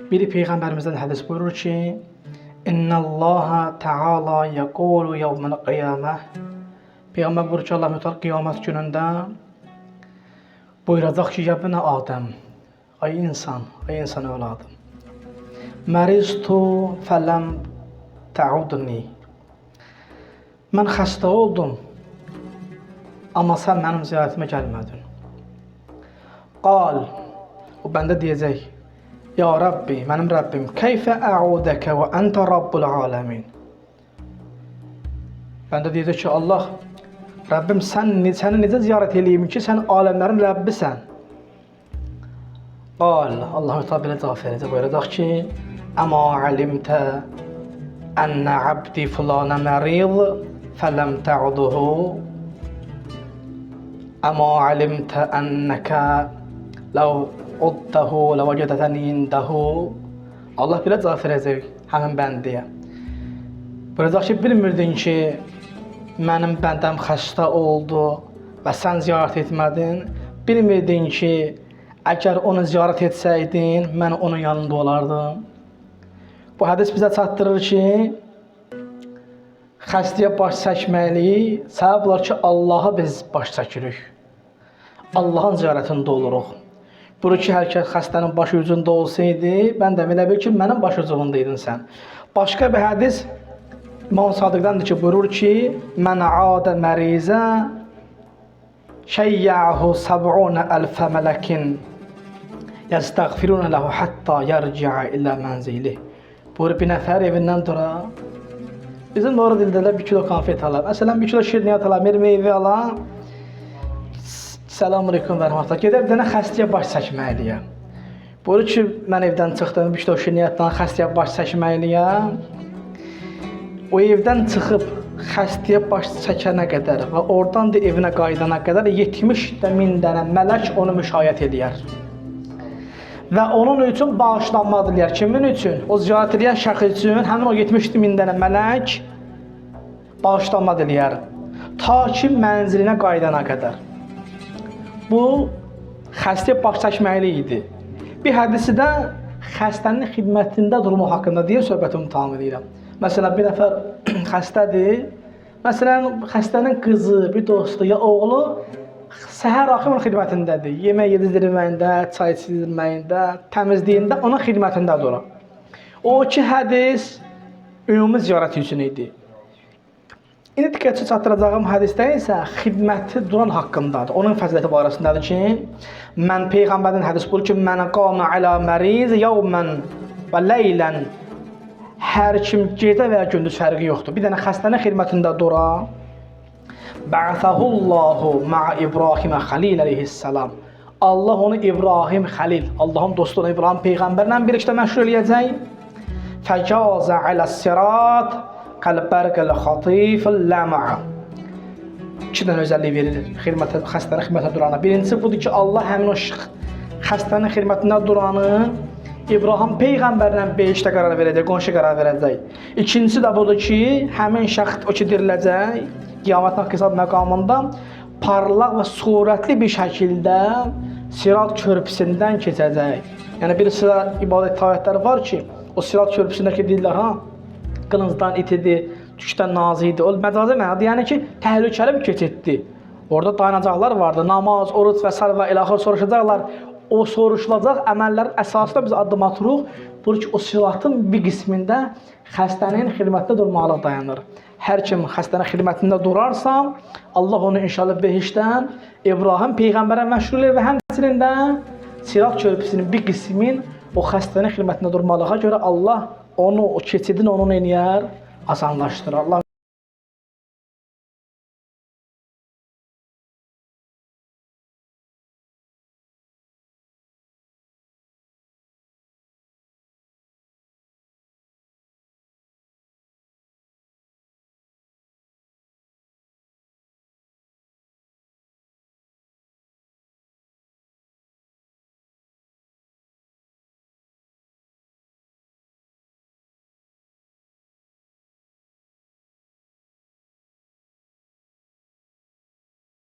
Biri Peyğəmbərimizdən hədis buyurur ki, İnnallaha Teala yaqulu yevmel qiyamah. Peyğəmbər buyurur ki, Allah mütəala qiyamət günündə buyuracaq ki, ya bənə Adəm, ay insan övladım. Məriztu fələm təudni. Mən xəstə oldum, amma sən mənim ziyarətimə gəlmədin. Qal, o bəndə deyəcək, ya Rabbi, mənim Rəbbim, keyfə əudəkə və əntə Rabbul aləmin. Bəndə deyəcək ki, Allah, Rəbbim, səni necə ziyarət eləyim ki, sən aləmlərin Rəbbisən. Qal, Allah-u Teala belə cavab verəcək, buyuracaq ki, əmə alimtə ənnə abdi filanə mərid fələm təuduhu. Əmə alimtə ənnəkə ləv uddəhu ləvəcədətəni indəhu. Allah belə cavab verəcək həmin bəndiyə. Buyuracaq ki, bilmirdin ki, mənim bəndəm xəstə oldu və sən ziyarət etmədin. Bilmirdin ki, əgər onu ziyarət etsəydin, mən onun yanında olardım. Bu hədis bizə çatdırır ki, xəstəyə baş çəkməliyik. Səbəb olar ki, Allaha biz baş çəkirik. Allahın ziyarətində oluruq. Buyurur ki, hər kəs xəstənin başı ucunda olsaydı, mən də belə bil ki, mənim baş ucundaydın sən. Başqa bir hədis İmam Sadiq'dandır ki, buyurur ki, mən adə mərizə şəyyəhu səb'unə əlfə mələkin yəstəğfirunə ləhu həttə yərciə illə mənzili. Buyurur, bir nəfər evindən dura, bizim doğru dildə 1 kilo konfet alar, məsələn 1 kilo şirniyyat alar, bir meyvə alar, Selamun aleyküm və rəhmətullah, gedib bir dənə xəstəyə baş çəkməliyəm. Buyurur ki, mən evdən çıxdım, 1 kilo şirniyyatdan xəstəyə baş çəkməliyəm. O evdən çıxıb xəstəyə baş çəkənə qədər və oradan da evinə qaydana qədər 70.000 dənə mələk onu müşayiət edər. Və onun üçün bağışlanma diləyər. Kimin üçün? O ziyarət edən şəxs üçün həmin o 70.000 dənə mələk bağışlanma diləyər. Ta ki mənzilinə qaydana qədər. Bu, xəstəyə baş çəkməli idi. Bir hədisi də xəstənin xidmətində durma haqqında deyə söhbətimi tamam edirəm. Məsələn, bir nəfər xəstədir. Məsələn, xəstənin qızı, bir dostu ya oğlu səhər axşam onun xidmətindədir. Yemək yedizdirməyində, çay içirməyində, təmizliyində onun xidmətində durur. O iki hədis ümumi ziyarət üçün idi. İndi diqqətçi çatdıracağım hədisdə isə xidməti duran haqqındadır. Onun fəziləti barəsindədir ki, mən Peyğəmbərin hədis buyurur ki, mən qamə alə məriz yevmən və leylən. Hər kim gecə və ya gündüz fərqi yoxdur. Bir dənə xəstənin xidmətində dura. Bə'səhullahu ma'a İbrahimə Xəlil əleyhissalam. Allah onu İbrahim Xəlil, Allahın dostu olan İbrahim Peyğəmbərlə birlikdə məşğul eləyəcək. Fəcazə aləs-sirat kəlbərqəl xatifil ləma'a. 2 dənə özəllik verir xəstənin xidmətində durana. Birincisi budur ki, Allah həmin o xəstənin xidmətində duranı İbrahim Peyğəmbərlə behiştə qərar verəcək, qonşu qərar verəcək. İkincisi də budur ki, həmin şəxs o ki diriləcək, qiyamətin hesab məqamında parlaq və surətli bir şəkildə sirat körpüsündən keçəcək. Yəni bir sıra ibadət tabiətləri var ki, o sirat körpüsündəki deyirlər, qılıncdan itidir, tükdən nazi idi. O məcazi mənadır, yəni ki, təhlükəli bir keçiddir. Orada dayanacaqlar vardı, namaz, oruc və s. və ilaxır soruşacaqlar. O soruşulacaq əməllərin əsasında biz addım atırıq. Buyurur ki, o siratın bir qismində xəstənin xidmətində durmalı dayanır. Hər kim xəstənin xidmətində durarsa, Allah onu inşallah behişdən İbrahim Peyğəmbərə məşğul edir və həmçinin də sirat körpüsünün bir qismin o xəstənin xidmətində durmalığa görə Allah onu, o keçidin onun eləyər, asanlaşdırır.